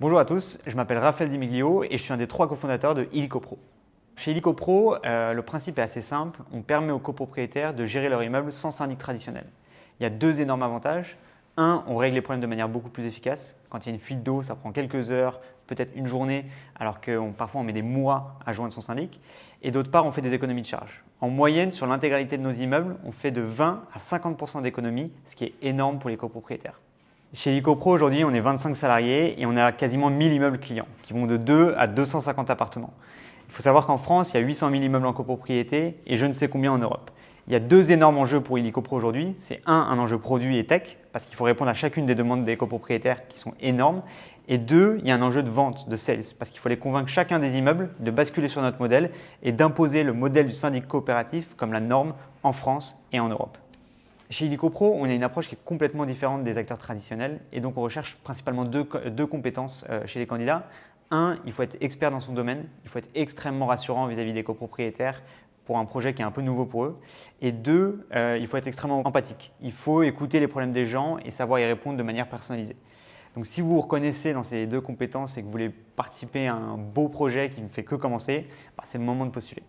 Bonjour à tous, je m'appelle Raphaël Di Miglio et je suis un des 3 cofondateurs de IllicoPro. Chez IllicoPro, le principe est assez simple, on permet aux copropriétaires de gérer leur immeuble sans syndic traditionnel. Il y a 2 énormes avantages. Un, on règle les problèmes de manière beaucoup plus efficace. Quand il y a une fuite d'eau, ça prend quelques heures, peut-être une journée, alors que parfois on met des mois à joindre son syndic. Et d'autre part, on fait des économies de charges. En moyenne, sur l'intégralité de nos immeubles, on fait de 20 à 50% d'économies, ce qui est énorme pour les copropriétaires. Chez IllicoPro, aujourd'hui, on est 25 salariés et on a quasiment 1000 immeubles clients qui vont de 2 à 250 appartements. Il faut savoir qu'en France, il y a 800 000 immeubles en copropriété et je ne sais combien en Europe. Il y a 2 énormes enjeux pour IllicoPro aujourd'hui. C'est un enjeu produit et tech, parce qu'il faut répondre à chacune des demandes des copropriétaires qui sont énormes. Et 2, il y a un enjeu de vente, de sales, parce qu'il faut les convaincre chacun des immeubles de basculer sur notre modèle et d'imposer le modèle du syndic coopératif comme la norme en France et en Europe. Chez IllicoPro, on a une approche qui est complètement différente des acteurs traditionnels et donc on recherche principalement deux compétences chez les candidats. Un, il faut être expert dans son domaine, il faut être extrêmement rassurant vis-à-vis des copropriétaires pour un projet qui est un peu nouveau pour eux. Et 2, il faut être extrêmement empathique. Il faut écouter les problèmes des gens et savoir y répondre de manière personnalisée. Donc si vous vous reconnaissez dans ces 2 compétences et que vous voulez participer à un beau projet qui ne fait que commencer, c'est le moment de postuler.